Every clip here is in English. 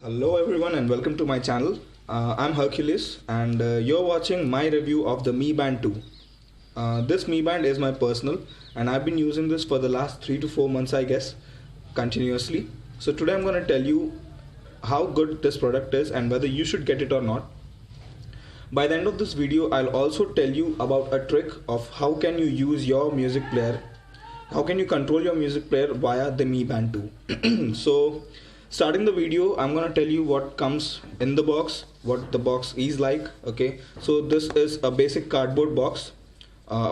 Hello everyone and welcome to my channel. I'm Herculiez and you're watching my review of the Mi Band 2. This Mi Band is my personal and I've been using this for the last 3 to 4 months I guess continuously. So today I'm going to tell you how good this product is and whether you should get it or not. By the end of this video I'll also tell you about a trick of how can you use your music player, how can you control your music player via the Mi Band 2. So starting the video, I'm gonna tell you what comes in the box, what the box is like. Okay, so this is a basic cardboard box,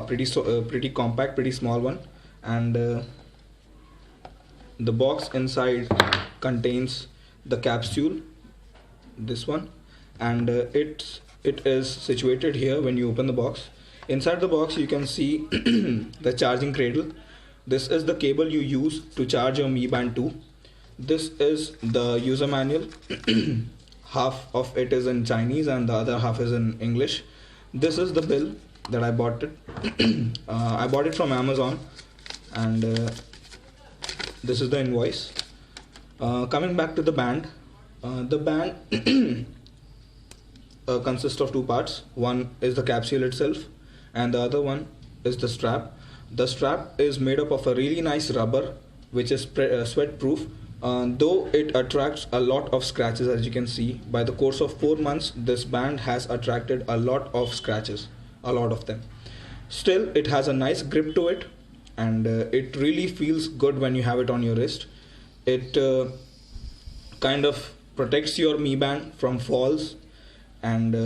pretty compact, pretty small one, and the box inside contains the capsule, this one, and it is situated here. When you open the box, inside the box you can see the charging cradle. This is the cable you use to charge your Mi Band 2. This is the user manual. Half of it is in Chinese and the other half is in English. This is the bill that I bought it. I bought it from Amazon, and this is the invoice. Coming back to the band, the band consists of two parts. One is the capsule itself, and the other one is the strap. The strap is made up of a really nice rubber, which is sweat proof. Though it attracts a lot of scratches, as you can see. By the course of 4 months, this band has attracted a lot of scratches, a lot of them. Still, it has a nice grip to it, and it really feels good when you have it on your wrist. It kind of protects your Mi Band from falls and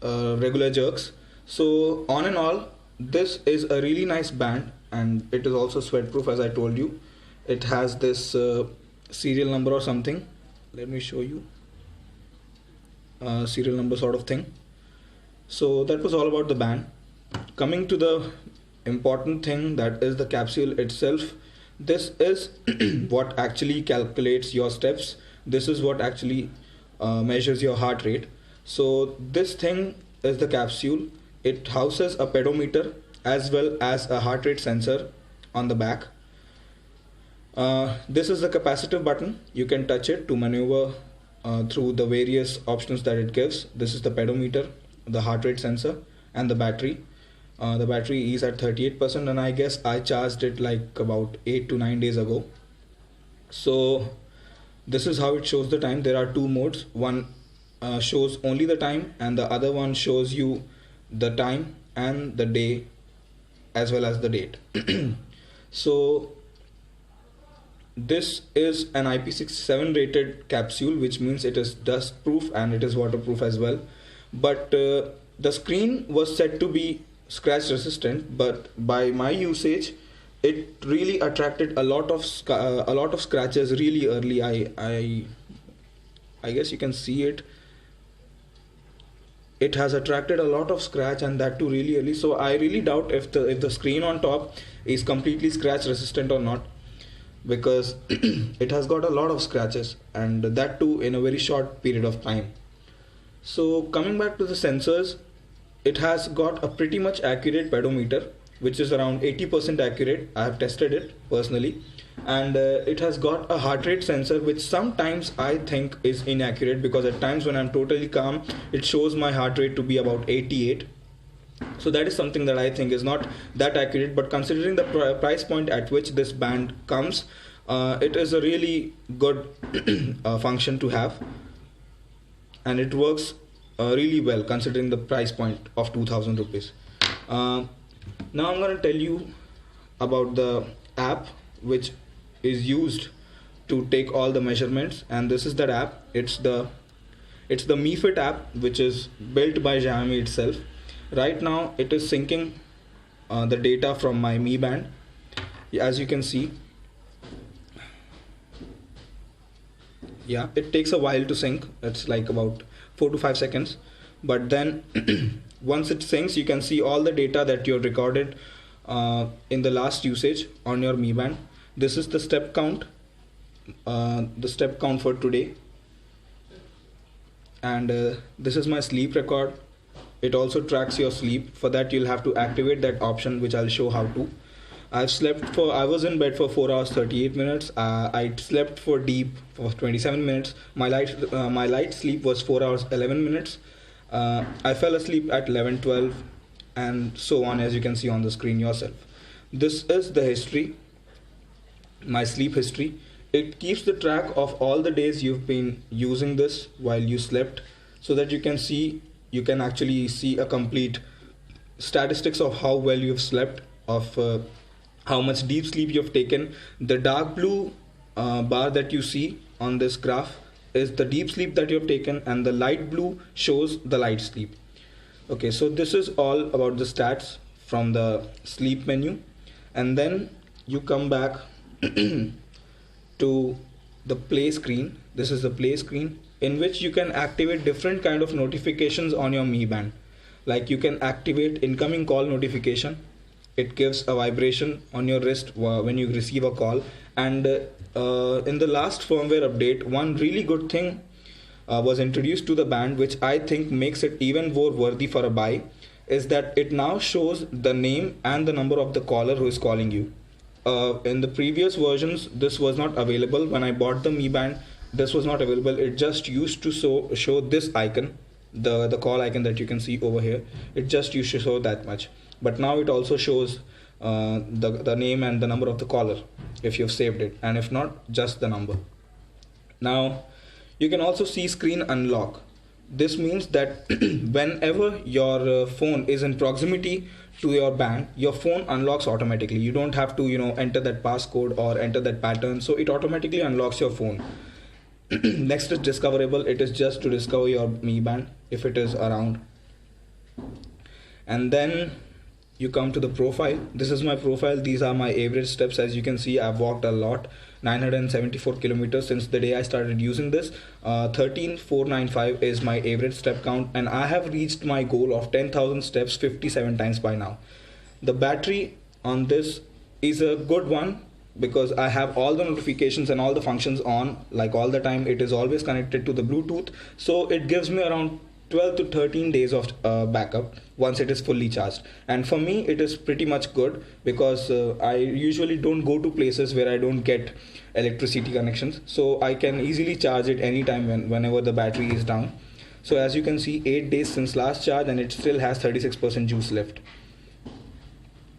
regular jerks. So on and all, this is a really nice band, and it is also sweat proof, as I told you. It has this serial number or something. Let me show you. Serial number sort of thing. So that was all about the band. Coming to the important thing, that is the capsule itself. This is what actually calculates your steps. This is what actually measures your heart rate. So this thing is the capsule. It houses a pedometer as well as a heart rate sensor on the back. This is the capacitive button. You can touch it to maneuver through the various options that it gives. This is the pedometer, the heart rate sensor, and the battery. The battery is at 38%, and I guess I charged it like about 8 to 9 days ago. So this is how it shows the time. There are two modes. One shows only the time, and the other one shows you the time and the day as well as the date. So this is an IP67 rated capsule, which means it is dust proof and it is waterproof as well. But the screen was said to be scratch resistant, but by my usage it really attracted a lot of scratches really early. I guess you can see it. It has attracted a lot of scratch, and that too really early. So I really doubt if the screen on top is completely scratch resistant or not, because it has got a lot of scratches, and that too in a very short period of time. So coming back to the sensors, it has got a pretty much accurate pedometer, which is around 80% accurate. I have tested it personally, and it has got a heart rate sensor, which sometimes I think is inaccurate, because at times when I'm totally calm, it shows my heart rate to be about 88. So that is something that I think is not that accurate, but considering the price point at which this band comes, it is a really good function to have, and it works really well considering the price point of 2000 rupees. Now I'm going to tell you about the app which is used to take all the measurements, and this is that app. It's the Mi Fit app, which is built by Xiaomi itself. Right now it is syncing the data from my Mi Band. As you can see, yeah, it takes a while to sync. It's like about 4 to 5 seconds, but then once it syncs, you can see all the data that you recorded in the last usage on your Mi Band. This is the step count for today, and this is my sleep record. It also tracks your sleep. For that you'll have to activate that option, which I'll show how to. I was in bed for 4 hours 38 minutes. I slept for deep for 27 minutes. My light sleep was 4 hours 11 minutes. I fell asleep at 11:12, and so on, as you can see on the screen yourself. This is the history, my sleep history. It keeps the track of all the days you've been using this while you slept, so that you can actually see a complete statistics of how well you've slept, of how much deep sleep you've taken. The dark blue bar that you see on this graph is the deep sleep that you've taken, and the light blue shows the light sleep. Okay, so this is all about the stats from the sleep menu, and then you come back to the play screen. This is the play screen in which you can activate different kind of notifications on your Mi Band. Like you can activate incoming call notification. It gives a vibration on your wrist when you receive a call. And in the last firmware update, one really good thing was introduced to the band, which I think makes it even more worthy for a buy, is that it now shows the name and the number of the caller who is calling you. In the previous versions, this was not available. When I bought the Mi Band, this was not available. It just used to show this icon, the call icon that you can see over here. It just used to show that much. But now it also shows the name and the number of the caller if you've saved it, and if not, just the number. Now you can also see screen unlock. This means that whenever your phone is in proximity to your band, your phone unlocks automatically. You don't have to enter that passcode or enter that pattern, so it automatically unlocks your phone. Next is discoverable. It is just to discover your Mi Band if it is around. And then you come to the profile. This is my profile. These are my average steps. As you can see, I've walked a lot, 974 kilometers since the day I started using this. 13495 is my average step count, and I have reached my goal of 10,000 steps 57 times by now. The battery on this is a good one because I have all the notifications and all the functions on, like all the time. It is always connected to the Bluetooth, so it gives me around 12 to 13 days of backup once it is fully charged. And for me it is pretty much good because I usually don't go to places where I don't get electricity connections, so I can easily charge it anytime whenever the battery is down. So as you can see, 8 days since last charge and it still has 36% juice left.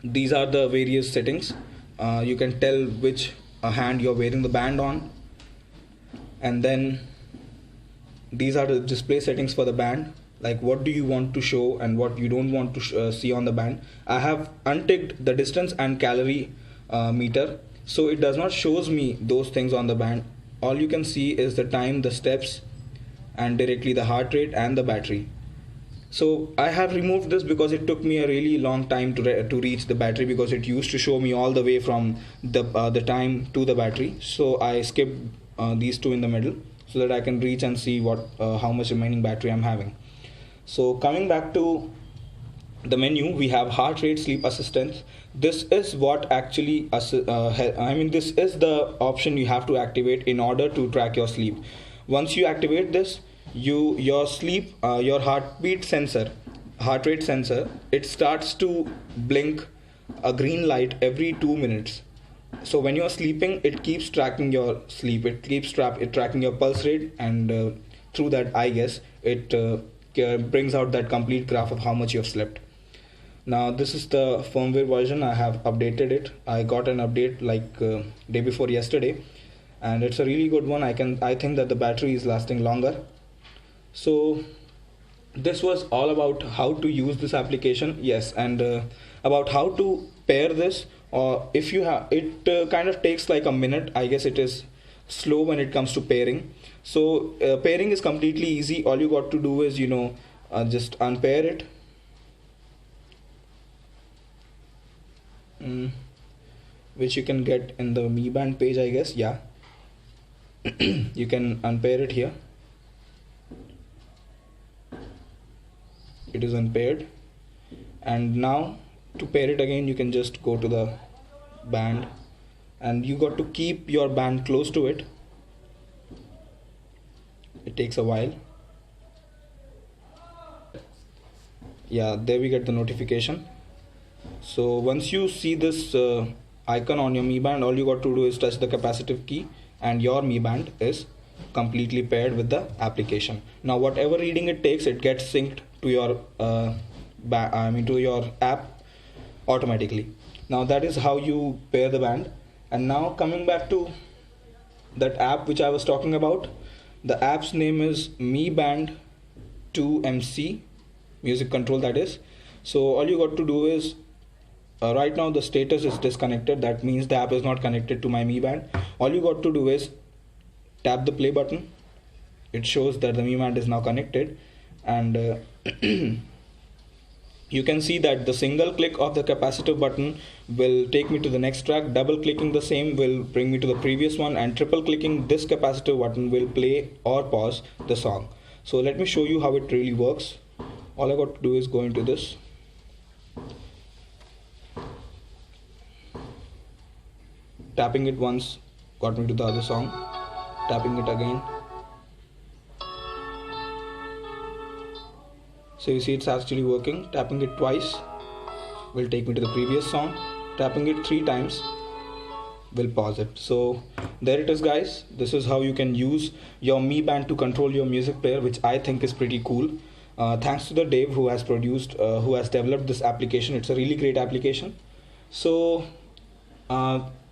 These are the various settings. You can tell which hand you're wearing the band on, and then these are the display settings for the band, like what do you want to show and what you don't want to see on the band. I have unticked the distance and calorie meter, so it does not shows me those things on the band. All you can see is the time, the steps, and directly the heart rate and the battery. So I have removed this because it took me a really long time to reach the battery, because it used to show me all the way from the time to the battery. So I skipped these two in the middle, so that I can reach and see how much remaining battery I'm having. So coming back to the menu, we have heart rate sleep assistance. This is what actually this is the option you have to activate in order to track your sleep. Once you activate this, your sleep, your heart rate sensor, it starts to blink a green light every 2 minutes. So when you're sleeping, it keeps tracking your sleep. It keeps tracking your pulse rate, and through that, I guess, it brings out that complete graph of how much you have slept. Now this is the firmware version. I have updated it. I got an update like day before yesterday, and it's a really good one. I think that the battery is lasting longer. So this was all about how to use this application. Yes, and about how to pair this. Or if you have it, kind of takes like a minute. I guess it is slow when it comes to pairing. So pairing is completely easy. All you got to do is just unpair it, which you can get in the Mi Band page, I guess. Yeah, you can unpair it here. It is unpaired, and now to pair it again, you can just go to the band, and you got to keep your band close to it. It takes a while. Yeah, there we get the notification. So once you see this icon on your Mi Band, all you got to do is touch the capacitive key and your Mi Band is completely paired with the application. Now whatever reading it takes, it gets synced to your to your app automatically. Now that is how you pair the band. And now coming back to that app which I was talking about, the app's name is Mi Band 2MC music control, that is. So all you got to do is right now the status is disconnected, that means the app is not connected to my Mi Band. All you got to do is tap the play button. It shows that the Mi Band is now connected, and you can see that the single click of the capacitive button will take me to the next track, double clicking the same will bring me to the previous one, and triple clicking this capacitive button will play or pause the song. So let me show you how it really works. All I got to do is go into this. Tapping it once got me to the other song. Tapping it again. So you see it's actually working. Tapping it twice will take me to the previous song. Tapping it 3 times will pause it. So there it is, guys. This is how you can use your Mi Band to control your music player, which I think is pretty cool. Thanks to the Dave who has developed this application. It's a really great application. So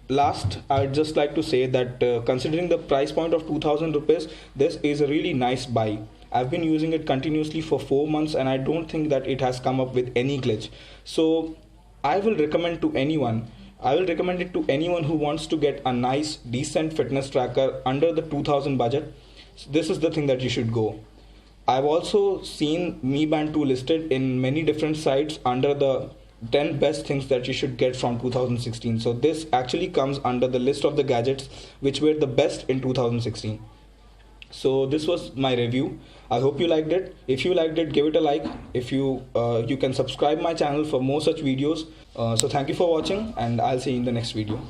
last, I'd just like to say that considering the price point of 2000 rupees, this is a really nice buy. I've been using it continuously for 4 months and I don't think that it has come up with any glitch. So I will recommend it to anyone who wants to get a nice decent fitness tracker under the 2000 budget. So this is the thing that you should go. I've also seen Mi Band 2 listed in many different sites under the 10 best things that you should get from 2016. So this actually comes under the list of the gadgets which were the best in 2016. So this was my review. I hope you liked it. If you liked it, give it a like. If you can subscribe my channel for more such videos. So thank you for watching and I'll see you in the next video.